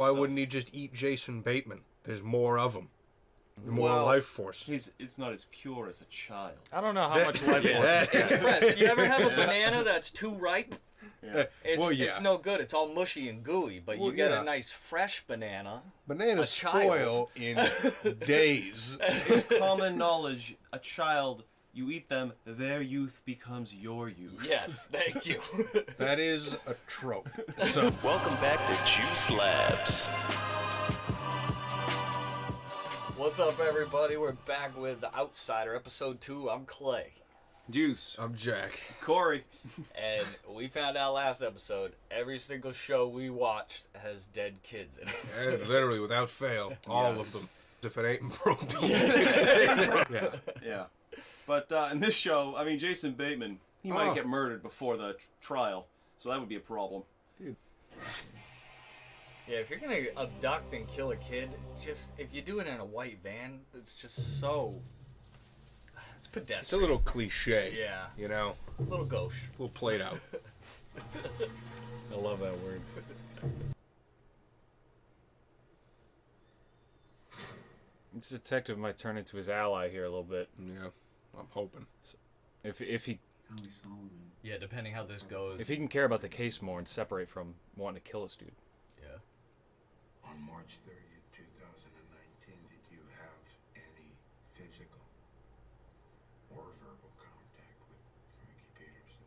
Why wouldn't he just eat Jason Bateman? There's more of him. More life force. It's not as pure as a child. I don't know how much life force. It's fresh. You ever have a banana that's too ripe? Yeah. It's no good. It's all mushy and gooey. But you get a nice fresh banana. Bananas spoil in days. It's common knowledge. A child, you eat them, their youth becomes your youth. Yes, thank you. That is a trope. So Welcome back to JuiceLabs. What's up, everybody? We're back with The Outsider, episode 2. I'm Clay. Juice. I'm Jack. Corey. And we found out last episode, every single show we watched has dead kids in it. And literally, without fail, all of them. If it ain't broke, don't Yeah. But in this show, I mean, Jason Bateman, he might get murdered before the trial, so that would be a problem. Dude. Yeah, if you're gonna abduct and kill a kid, just if you do it in a white van, it's just so. It's pedestrian. It's a little cliche. Yeah. You know? A little gauche. A little played out. I love that word. This detective might turn into his ally here a little bit. Yeah, I'm hoping. If he Yeah, depending how this goes. if he can care about the case more and separate from wanting to kill this dude. Yeah. On March 30th, 2019, did you have any physical or verbal contact with Frankie Peterson?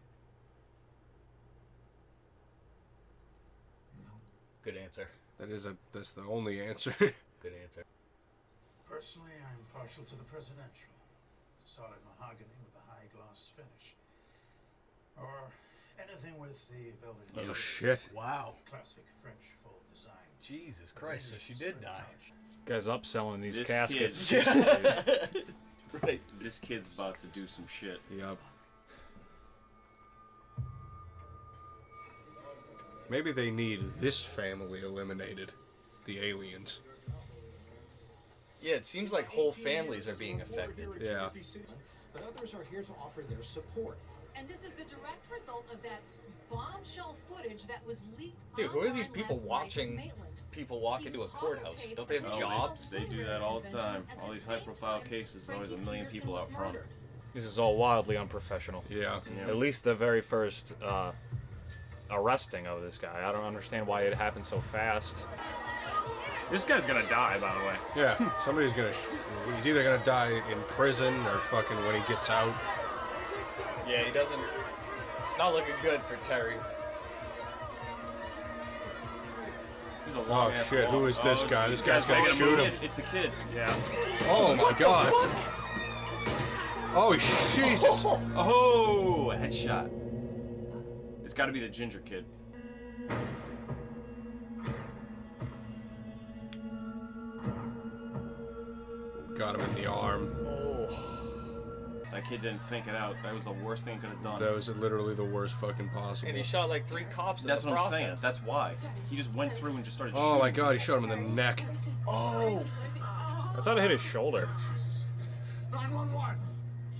No. Good answer. That's the only answer. Good answer. Personally, I'm partial to the presidential. Solid mahogany with a high gloss finish. Or anything with the velvet. Oh, shit. Wow. Classic French full design. Jesus Christ, so she did die. Guy's upselling these This caskets. Right. This kid's about to do some shit. Yup. Maybe they need this family eliminated. The aliens. Yeah, it seems like whole families are being affected. Yeah. But others are here to offer their support. And this is the direct result of that bombshell footage that was leaked. Dude, who are these online people last night watching with Maitland? people walk into a courthouse? Don't they have Oh, jobs? They do that all the time. All these high-profile cases, always a million people out front. This is all wildly unprofessional. Yeah. At least the very first arresting of this guy. I don't understand why it happened so fast. This guy's gonna die, by the way. Yeah. Somebody's gonna. He's either gonna die in prison or fucking when he gets out. Yeah, he doesn't. It's not looking good for Terry. He's a long Oh shit! Who is this guy? This guy's gonna making a shoot move. him. It's the kid. Yeah. Oh my god! Oh Jesus! Oh, a headshot. It's got to be the ginger kid. Got him in the arm. That kid didn't think it out. That was the worst thing he could have done. That was literally the worst fucking possible. And he shot like 3 cops in That's the what process. I'm saying. That's why. He just went through and just started shooting. Oh my god! He shot him in the neck. Oh! I thought it hit his shoulder. 911!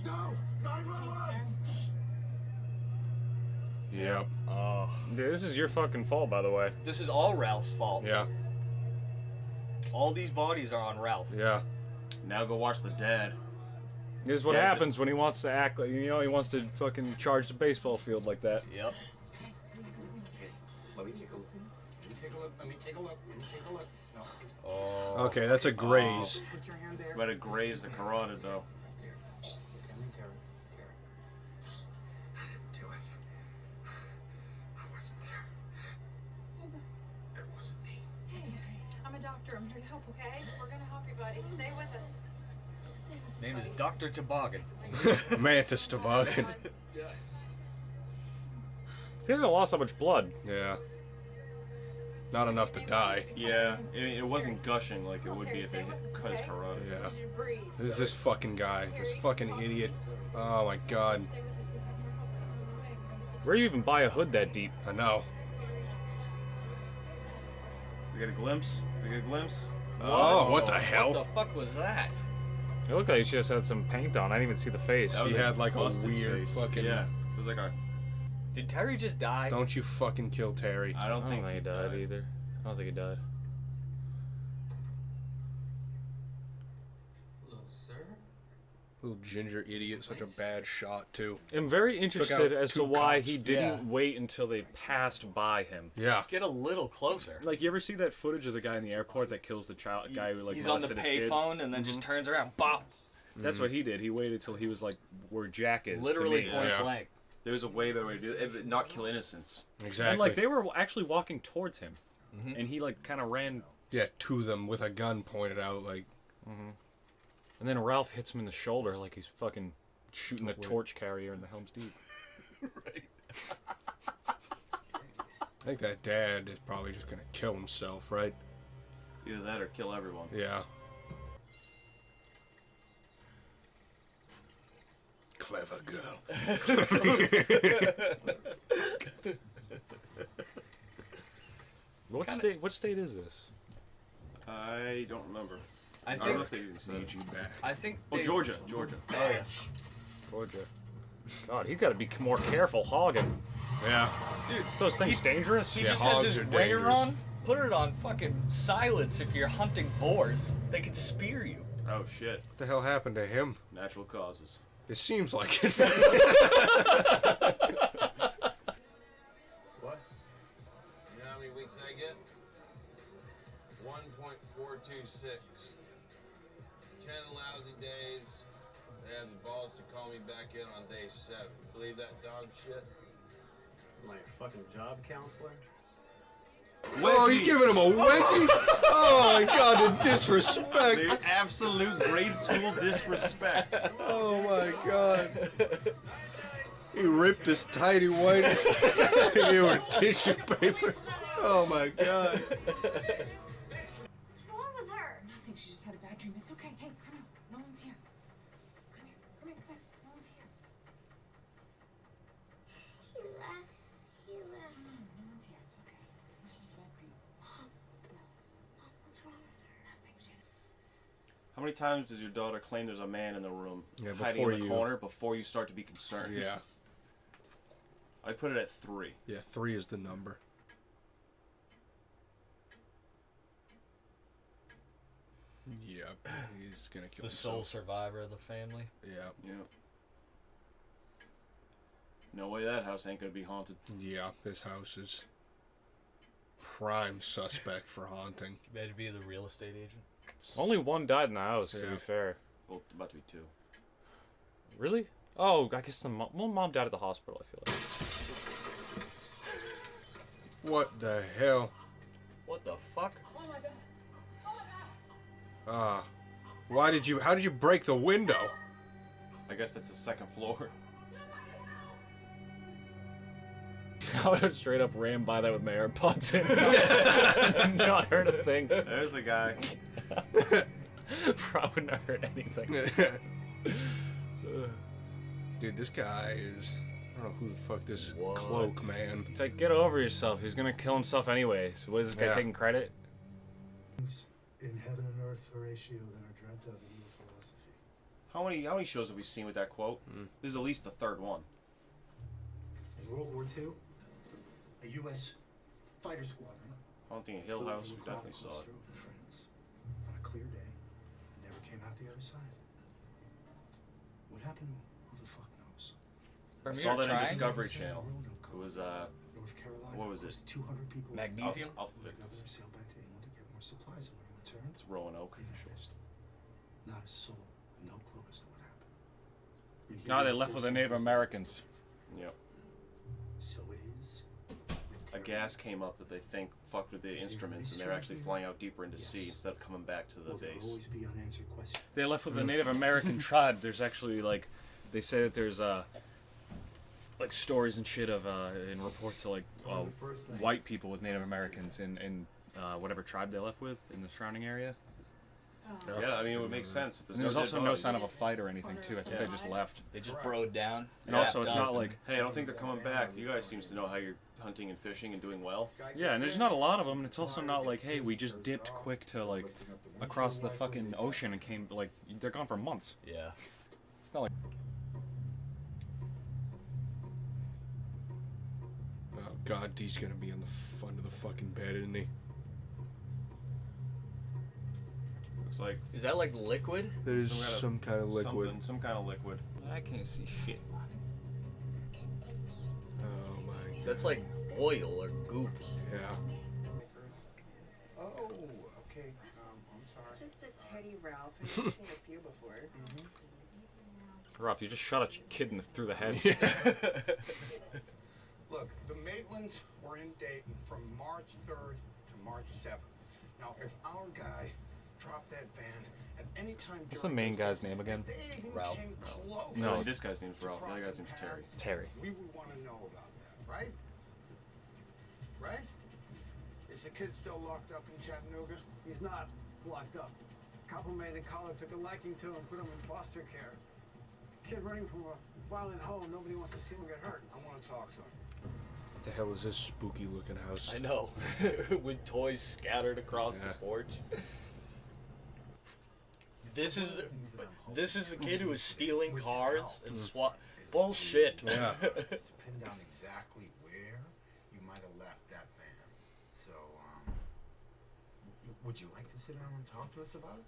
No! 911! Yep. Oh. Dude, this is your fucking fault, by the way. This is all Ralph's fault. Yeah. All these bodies are on Ralph. Yeah. Now go watch the dad. This is what Dead. happens when he wants to act like, he wants to fucking charge the baseball field like that. Yep. Let me take a look. Let me take a look. Let me take a look. Let me take a look. No. Oh. Okay, that's a graze. Put your hand there. But it grazed the carotid, though. Right there. Look at me, Terry. Terry. I didn't do it. I wasn't there. It wasn't me. Hey, I'm a doctor. I'm here to help, okay? We're gonna help you, buddy. Stay with us. His name is Dr. Toboggan. Mantis toboggan. Yes. He hasn't lost that much blood. Yeah. Not enough to die. Yeah, it wasn't gushing like it would be if it cut his carotid. Yeah. This is this fucking guy. This fucking idiot. Oh my god. Where do you even buy a hood that deep? I know. We get a glimpse. We get a glimpse. Oh, what the hell? What the fuck was that? It looked like he just had some paint on. I didn't even see the face. That was He had like a busted weird face. fucking. Yeah, it was like a. Did Terry just die? Don't you fucking kill Terry. I don't I don't think think he died either. I don't think he died. Little ginger idiot, such a bad shot too. I'm very out interested as to 2 why cops. he didn't wait until they passed by him. Yeah. Get a little closer. Like, you ever see that footage of the guy in the airport that kills the guy who like He's on the molested his kid? payphone and then just turns around, bop. That's what he did. He waited till he was like where Jack is. Literally to me. point Yeah. blank. There's a way better way to do it, not kill innocents. Exactly. And like they were actually walking towards him, and he like kind of ran. yeah, to them with a gun pointed out, like. And then Ralph hits him in the shoulder like he's fucking shooting a torch carrier in the Helm's Deep. I think that dad is probably just gonna kill himself, right? Either that or kill everyone. Yeah. Clever girl. What state is this? I don't remember. I I don't know if think. they even said. Need you back. I think. Oh, they- Georgia. Georgia. Oh yeah. Georgia. God, he's got to be more careful hogging. Yeah. Those things dangerous. He Yeah, just has hogs his are ringer dangerous. on. Put it on fucking silence if you're hunting boars. They can spear you. Oh shit. What the hell happened to him? Natural causes. It seems like it. What? You know how many weeks I get? 1.426. 10 lousy days. They have the balls to call me back in on day 7. Believe that dog shit? Like a fucking job counselor? Oh, he's giving him a wedgie? Oh my god, the disrespect. The absolute grade school disrespect. Oh my god. He ripped his tighty whities. He gave her tissue paper. Oh my god. What's wrong with her? Nothing. She just had a bad dream. It's okay. Hey, come on. No one's here. Come here. Come here. Come here. No one's here. He left. He left. No one's here. It's okay. This is a bad dream. Yes. What's wrong with her? Nothing. She How many times does your daughter claim there's a man in the room Yeah, hiding before in the you- corner before you start to be concerned? Yeah. I put it at 3. Yeah, 3 is the number. Yep. He's gonna kill The sole himself. survivor of the family. Yeah. Yeah. No way that house ain't gonna be haunted. Yeah, this house is prime suspect for haunting. Imagine being the real estate agent. Only one died in the house, to Yeah. be fair. Well, about to be 2. Really? Oh, I guess the mom died at the hospital, I feel like. What the hell? What the fuck? How did you break the window? I guess that's the 2nd floor. I would have straight up ran by that with my AirPods in. Not heard a thing. There's the guy. Probably not heard anything. Dude, this guy is... I don't know who the fuck this What? cloak man. It's like, get over yourself. He's gonna kill himself anyways. What is this guy Yeah. taking credit? In heaven and earth, Horatio, that are dreamt of in your philosophy. How many shows have we seen with that quote? This is at least the 3rd one. In World War II, a U.S. fighter squadron Haunting a Hill flew House, over we cloud definitely saw it. coaster over France. On a clear day, never came out the other side. What happened? Who the fuck knows? I saw that in Triangle? Discovery Channel. It was North Carolina. what was it? Close to 200 people. Magnesium? I'll The fix governor it. sailed back to England to get more supplies, and when he returned, It's Rowan Oak. they vanished. Not a soul, no clue as to what happened. You hear No, they the left with the force Native of Americans. Yep. So it is. A gas came up that they think fucked with the instruments, and they're actually flying out deeper into sea instead of coming back to the Will there base. always be unanswered questions? They left with the Native American tribe. There's actually like, they say that there's like stories and shit of in reports of like white people with Native Americans in whatever tribe they left with in the surrounding area. Yeah, I mean it would make sense if And there's no also dead no bodies. sign of a fight or anything too. I think they just left. They just broed down. And also, it's wrapped not up, like Hey, I don't think they're coming back. You guys seems to know how you're hunting and fishing and doing well. yeah, and there's not a lot of them. And it's also not like, hey, we just dipped quick to like across the fucking ocean and came like they're gone for months. Yeah. It's not like. Oh god, D's gonna be on the front of the fucking bed, isn't he? Looks like. Is that like liquid? There's some kind of liquid. Some kind of liquid. I can't see shit. Oh my god. That's like oil or goop. Yeah. Oh, okay. I'm sorry. It's just a teddy, Ralph. I've seen a few before. Ralph, you just shot a kid through the head. Look, the Maitlands were in Dayton from March 3rd to March 7th. Now, if our guy dropped that van at any time What's the main guy's name again? Ralph. No, this guy's name's Ralph. The other guy's name's Terry. Terry. We would want to know about that, right? Right? Is the kid still locked up in Chattanooga? He's not locked up. Couple made in collar took a liking to him and put him in foster care. It's a kid running from a violent home. Nobody wants to see him get hurt. I want to talk to him. What the hell is this spooky looking house? I know. With toys scattered across the porch. This is the kid who was stealing cars and swap. Bullshit. Yeah. To pin down exactly where you might have left that van. So, would you like to sit down and talk to us about it?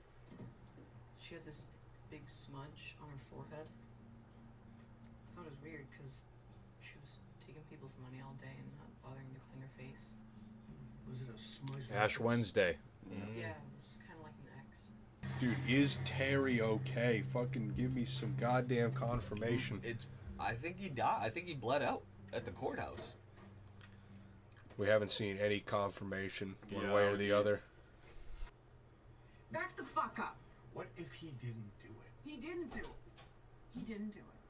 She had this big smudge on her forehead. I thought it was weird because she was taking people's money all day and not bothering to clean her face. Was it a smudge? Ash Wednesday. Yeah, it was kind of like an X. Dude, is Terry okay? Fucking give me some goddamn confirmation. I think he died. I think he bled out at the courthouse. We haven't seen any confirmation one way or the other. Back the fuck up. What if he didn't do it? He didn't do it. He didn't do it.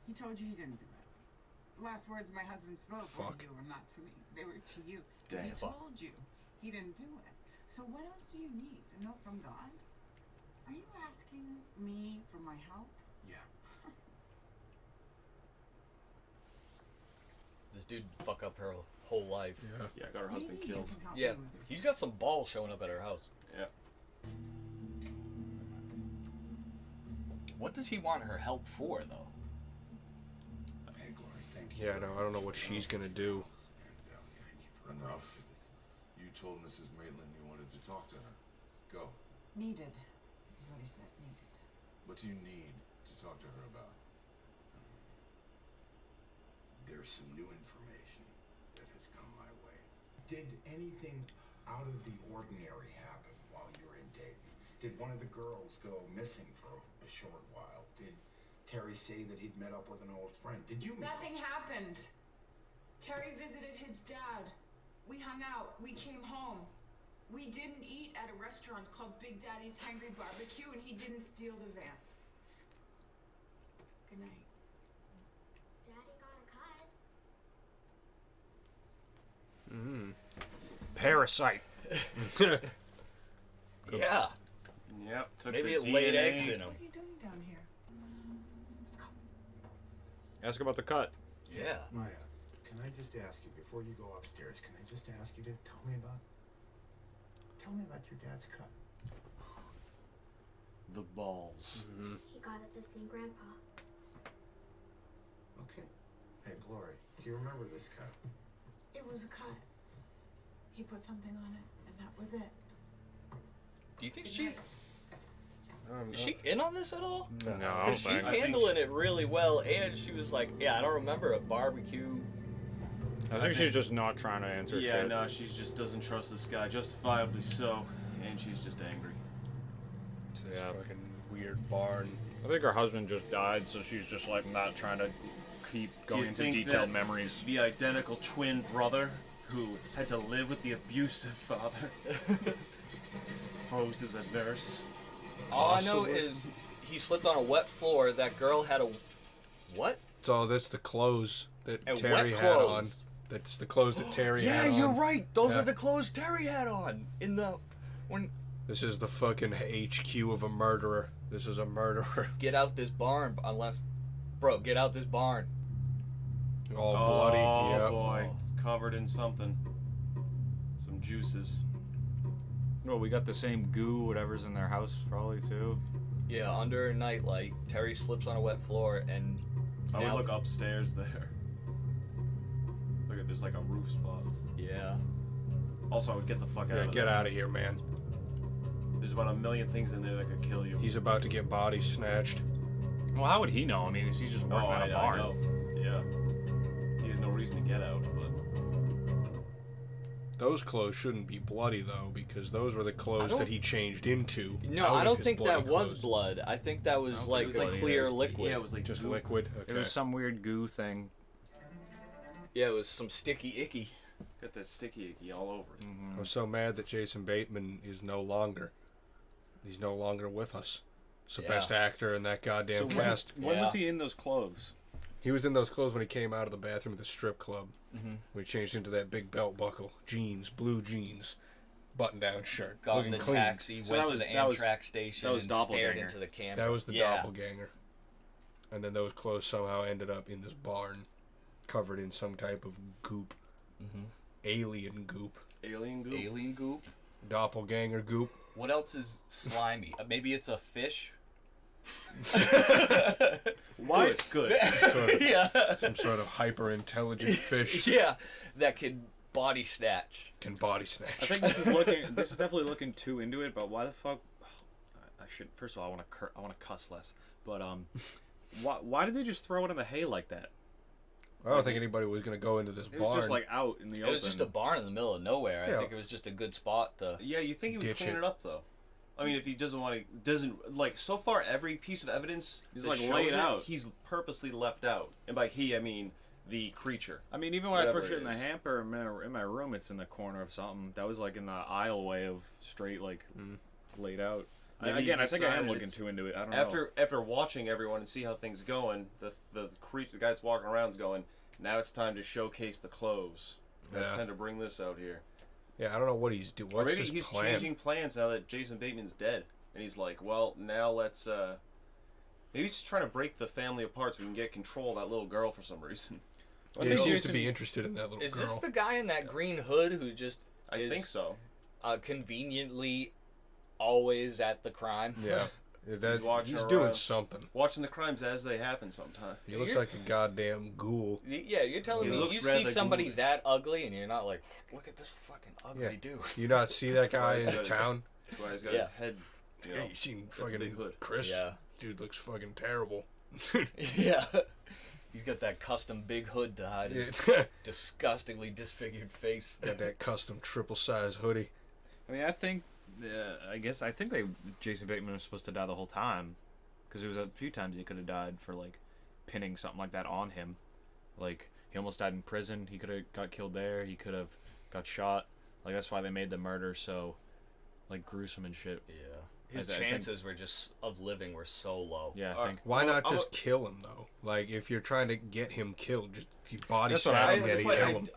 He told you he didn't do it. The last words my husband spoke were to you or not to me. They were to you. Damn. He told you he didn't do it. So what else do you need? A note from God? Are you asking me for my help? Yeah. This dude fuck up her whole life. Yeah, got her husband Maybe you killed. can help Yeah, me with it. he's got some balls showing up at her house. Yeah. What does he want her help for, though? Hey, Glory, thank you. Yeah, no, I don't know what she's gonna do. Thank you for Enough. You told Mrs. Maitland you wanted to talk to her. Go. Needed, is what he said. Needed. What do you need to talk to her about? There's some new information that has come my way. Did anything out of the ordinary happen while you were in Dayton? Did one of the girls go missing for a short while? Did Terry say that he'd met up with an old friend? Did you meet? Nothing happened. Terry visited his dad. We hung out. We came home. We didn't eat at a restaurant called Big Daddy's Hungry Barbecue, and he didn't steal the van. Good night. Daddy got a cut. Parasite. Yeah. Yep. Took Maybe the it laid DNA. eggs in him. What are you doing down here? Let's go. Ask about the cut. Yeah. Maya, can I just ask you, before you go upstairs, can I just ask you to tell me about your dad's cut? The balls. He got it visiting Grandpa. Okay. Hey, Glory, do you remember this cut? It was a cut. He put something on it, and that was it. Do you think she's... Is she in on this at all? No, I don't Because she's think. handling it really well, and she was like, yeah, I don't remember a barbecue. I think she's just not trying to answer Yeah, shit. no, she just doesn't trust this guy, justifiably so, and she's just angry. It's this fucking weird barn. I think her husband just died, so she's just like not trying to keep Do you going into think detailed that memories. The identical twin brother who had to live with the abusive father posed as a nurse. All I know is he slipped on a wet floor. That girl had a... What? So that's the clothes that And Terry wet had on. clothes. That's the clothes that Terry Yeah, had on. you're right. Those Yeah. are the clothes Terry had on in the... When... This is the fucking HQ of a murderer. This is a murderer. Get out this barn, unless... Bro, get out this barn. All bloody. Oh Yep. boy, it's covered in something. Some juices. Well, we got the same goo, whatever's in their house, probably too. Yeah, under a nightlight, Terry slips on a wet floor, and I would now- look upstairs there. Look at, there's like a roof spot. Yeah. Also, I would get the fuck out Yeah, of get there. out of here, man. There's about a million things in there that could kill you. He's about to get body snatched. Well, how would he know? I mean, he's just working at a barn. I know. Yeah. He has no reason to get out, but... Those clothes shouldn't be bloody, though, because those were the clothes that he changed into. No, I don't think that was blood. I think that was like clear liquid. Yeah, it was like just liquid. Okay. It was some weird goo thing. Yeah, it was some sticky icky. Got that sticky icky all over it. I'm so mad that Jason Bateman is no longer. He's no longer with us. He's the best actor in that goddamn cast. When was he in those clothes? He was in those clothes when he came out of the bathroom at the strip club. We changed into that big belt buckle, jeans, blue jeans, button-down shirt, Got in looking the clean. taxi, went to the Amtrak station, and stared into the camera. That was the doppelganger. And then those clothes somehow ended up in this barn, covered in some type of goop. Alien goop. Alien goop? Alien goop. Doppelganger goop. What else is slimy? Maybe it's a fish? Why? Good. Some sort of hyper-intelligent fish. Yeah, that can body snatch. Can body snatch. I think this is looking. This is definitely looking too into it. But why the fuck? I should. First of all, I want to cuss less. But why did they just throw it in the hay like that? I don't think anybody was going to go into this barn. It was just like out in the open. It was just a barn in the middle of nowhere. I think it was just a good spot to. Yeah, you think he would clean it up though? I mean, if he doesn't like so far every piece of evidence he's that like shows laid it, out. He's purposely left out, and by he I mean the creature. I mean, even when I throw shit in the is. hamper in my room, it's in the corner of something. That was like in the aisleway of straight like laid out. Again, I think I am looking too into it. I don't know. After watching everyone and see how things going, the creature, the guy that's walking around is going. Now it's time to showcase the clothes. Now it's time to bring this out here. Yeah, I don't know what he's doing. Or maybe he's changing plans now that Jason Bateman's dead, and he's like, well, now let's. Maybe he's just trying to break the family apart so we can get control of that little girl for some reason. Yeah, he seems to be interested in that little girl. Is this the guy in that green hood who just? I think so. Conveniently, always at the crime. Yeah. He's doing something. Watching the crimes as they happen sometimes. He looks like a goddamn ghoul. Yeah, you're telling me you see somebody that ugly and you're not like, look at this fucking ugly dude. You not see that guy in the town? That's why he's got his head. You know, you seen fucking big hood. Chris? Yeah. Dude looks fucking terrible. Yeah. He's got that custom big hood to hide his disgustingly disfigured face. Got that custom triple size hoodie. I mean, I think Jason Bateman was supposed to die the whole time, because there was a few times he could have died for like pinning something like that on him. Like he almost died in prison. He could have got killed there. He could have got shot. Like that's why they made the murder so like gruesome and shit. Yeah. His chances were just of living were so low. Yeah, I think. Why not just kill him though? Like if you're trying to get him killed, just body snatch him and kill him.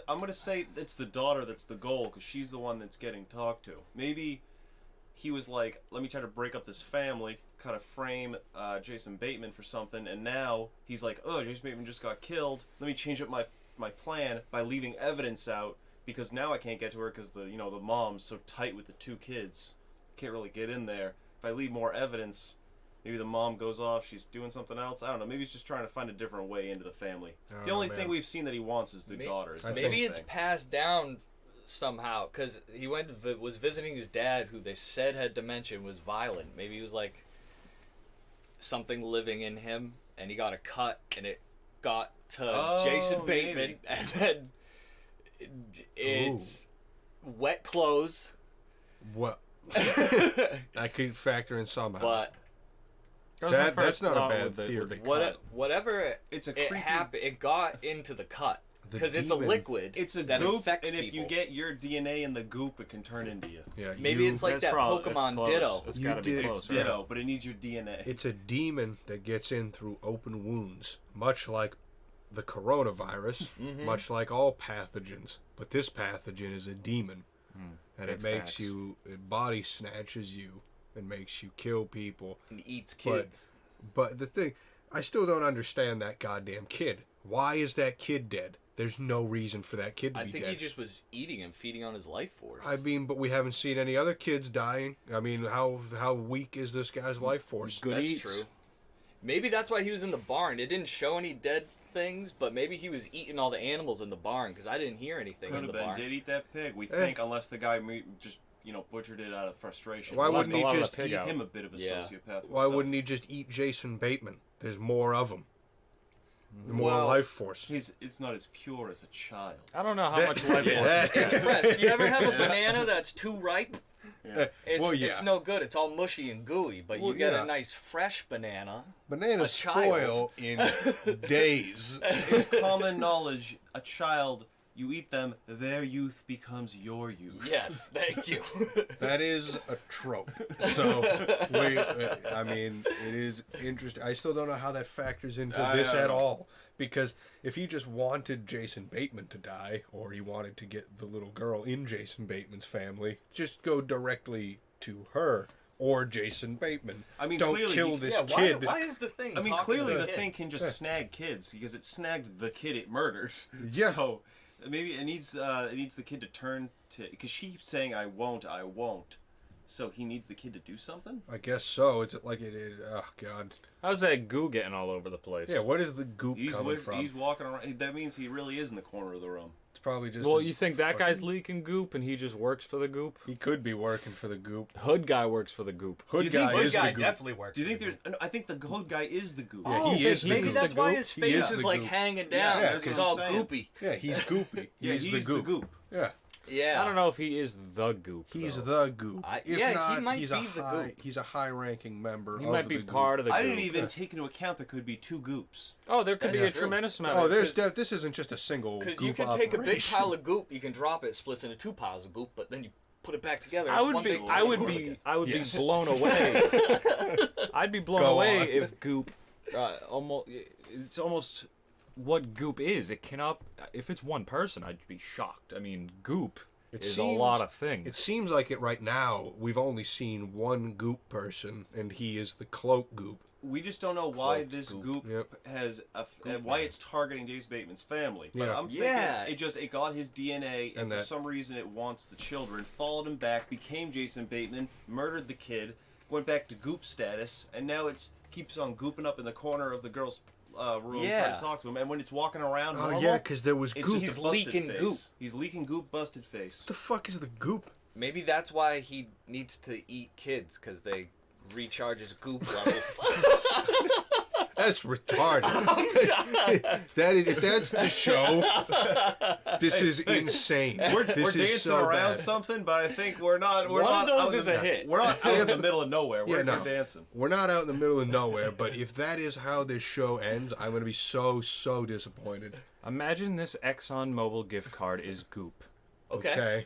I'm gonna say it's the daughter that's the goal because she's the one that's getting talked to. Maybe he was like, let me try to break up this family, kind of frame Jason Bateman for something, and now he's like, oh, Jason Bateman just got killed. Let me change up my plan by leaving evidence out because now I can't get to her because the mom's so tight with the two kids. Can't really get in there. If I leave more evidence, maybe the mom goes off, she's doing something else. I don't know. Maybe he's just trying to find a different way into the family. The only thing we've seen that he wants is the daughter. Maybe it's passed down somehow because he was visiting his dad, who they said had dementia, was violent. Maybe he was like something living in him, and he got a cut, and it got to Jason Bateman, and then it's wet clothes. What? I could factor in somehow. But that's not a bad theory. Whatever it's it happened, it got into the cut because it's a liquid. It's a that goop, infects and if people. you get your DNA in the goop, it can turn into you. Yeah, maybe it's like that Pokemon Ditto. It's gotta be close. It's Ditto, but it needs your DNA. It's a demon that gets in through open wounds, much like the coronavirus, much like all pathogens. But this pathogen is a demon. And it makes it body snatches you and makes you kill people. And eats kids. But the thing, I still don't understand that goddamn kid. Why is that kid dead? There's no reason for that kid to be dead. I think he just was eating and feeding on his life force. I mean, but we haven't seen any other kids dying. I mean, how weak is this guy's life force? That's true. Maybe that's why he was in the barn. It didn't show any dead things, but maybe he was eating all the animals in the barn because I didn't hear anything in the barn. Did eat that pig? We think, unless the guy just butchered it out of frustration. Why Left wouldn't he a lot of just the pig eat out. Him a bit of a sociopath? Why himself. wouldn't he just eat Jason Bateman? There's more of him. More Well, life force. It's not as pure as a child. I don't know how much life force. It's fresh. You ever have a banana that's too ripe? Yeah. It's no good. It's all mushy and gooey. But you get a nice fresh banana. Bananas spoil in days. It's common knowledge. A child, you eat them, their youth becomes your youth. Yes, thank you. That is a trope. So, I mean, it is interesting. I still don't know how that factors into this at all. Because if he just wanted Jason Bateman to die, or he wanted to get the little girl in Jason Bateman's family, just go directly to her. Or Jason Bateman. I mean, don't clearly kill this kid. Why is the thing? I mean, clearly the kid? thing can just snag kids because it snagged the kid it murdered. Yeah. So maybe it needs the kid to turn to, because she keeps saying I won't. So he needs the kid to do something. I guess so. It's like it. Oh God. How's that goo getting all over the place? Yeah. What is the goop coming from? He's walking around. That means he really is in the corner of the room. It's probably just. Well, you think that guy's leaking goop and he just works for the goop? He could be working for the goop. Hood guy works for the goop. Hood guy is the goop. Definitely works. Do you think there's? No, I think the hood guy is the goop. Yeah, he is the maybe goop. that's why his face is like goop. hanging down. Yeah, Because he's all goopy. Yeah, he's goopy. Yeah, he's the goop. Yeah. Yeah. I don't know if he is the goop. He's though. the goop. He might he's be a the high, goop. He's a high-ranking member. He of might be the goop. part of the goop. I didn't even take into account there could be two goops. Oh, there could be That's a true. tremendous amount. Oh, of this isn't just a single goop Because you can take a big operation. pile of goop, you can drop it, splits into two piles of goop, but then you put it back together. I would be blown away. I'd be blown away if goop, it's almost what goop is. It cannot. If it's one person, I'd be shocked. I mean, goop is a lot of things. It seems like it right now. We've only seen one goop person, and he is the cloak goop. We just don't know why Cloaked this goop. goop has why it's targeting Jason Bateman's family. But Yeah. I'm thinking it got his DNA, and for that- some reason it wants the children. Followed him back, became Jason Bateman, murdered the kid, went back to goop status, and now it keeps on gooping up in the corner of the girl's room trying to talk to him. And when it's walking around, Oh normal, yeah, because there was it's goop. just He's a busted leaking face. goop. He's leaking goop, busted face. What the fuck is the goop? Maybe that's why he needs to eat kids, because they recharge his goop levels. That's retarded. If that's the show, this is insane. We're This is dancing so around bad. something, but I think we're not. One not of those out in is the- a hit. We're not out in the middle of nowhere. We're dancing. We're not out in the middle of nowhere, but if that is how this show ends, I'm going to be so disappointed. Imagine this ExxonMobil gift card is goop. Okay.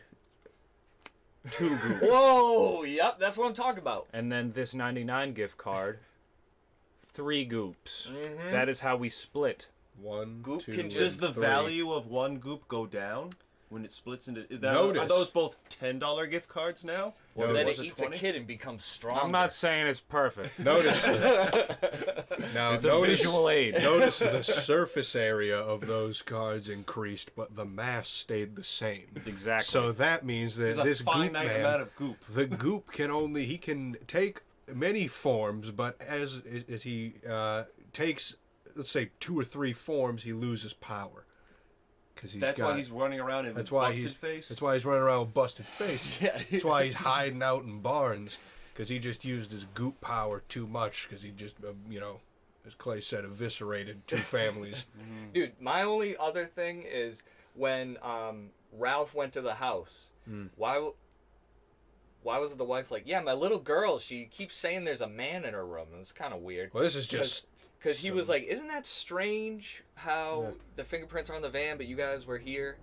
2 goops. Whoa! Yep, that's what I'm talking about. And then this 99 gift card, 3 goops. Mhm. That is how we split. One, Goop two, can Does the three. value of one goop go down when it splits into? Notice. Are those both $10 gift cards now? Or Or then was it it eats 20? a kid and becomes stronger. I'm not saying it's perfect. Notice. Now, It's a visual aid. Notice the surface area of those cards increased, but the mass stayed the same. Exactly. So that means that There's a this goop finite man, amount of goop. the goop he can take many forms, but as he takes, let's say, 2 or 3 forms, he loses power. That's why he's running around in That's the why busted he's face. That's why he's running around with busted face. Yeah. That's why he's hiding out in barns, because he just used his goop power too much, because he just, as Clay said, eviscerated 2 families. Dude, my only other thing is when Ralph went to the house. Why was the wife like, yeah, my little girl, she keeps saying there's a man in her room? It's kind of weird. Well, this is just... Because he was like, isn't that strange how the fingerprints are on the van, but you guys were here?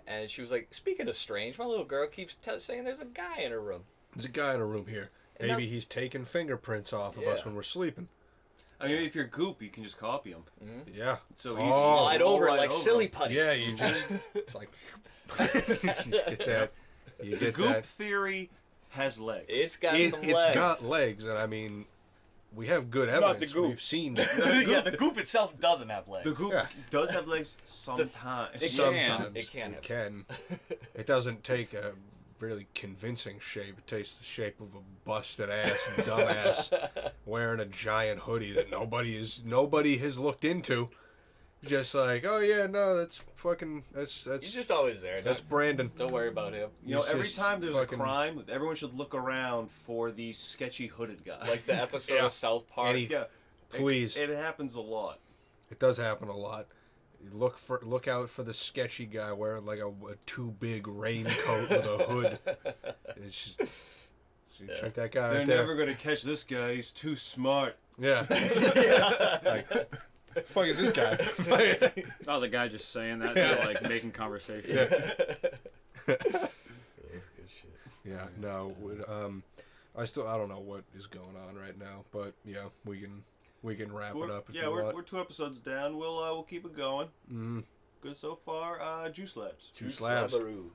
And she was like, speaking of strange, my little girl keeps saying there's a guy in her room. There's a guy in a room here. And Maybe he's taking fingerprints off of us when we're sleeping. I mean, if you're goop, you can just copy them. Yeah. So you slide over it like silly putty. Yeah, you just it's like you get that. You The get goop that. theory has legs. It's got some It's legs. got legs, and I mean, we have good Not the evidence. goop. We've seen. Yeah, the goop itself doesn't have legs. The goop does have legs sometimes. Sometimes It can. It can. It doesn't take a really convincing shape. It takes the shape of a busted ass dumbass wearing a giant hoodie that nobody has looked into. Just like, oh yeah, no, that's fucking, that's He's just always there. That's Brandon. Don't worry about him. You know, He's every just time there's fucking- a crime, everyone should look around for the sketchy hooded guy. Like the episode Yeah. of South Park. Yeah, Please. It happens a lot. It does happen a lot. You look out for the sketchy guy wearing like a too big raincoat with a hood. It's just, check that guy They're right there. never gonna catch this guy. He's too smart. Yeah. Like, the fuck is this guy? That was a guy just saying that, like making conversation. Yeah, no. I don't know what is going on right now, but yeah, we can wrap it up if you want. We're 2 episodes down. We'll keep it going. Mm-hmm. Good so far. Juice Labs. Juice Labs. Labaroo.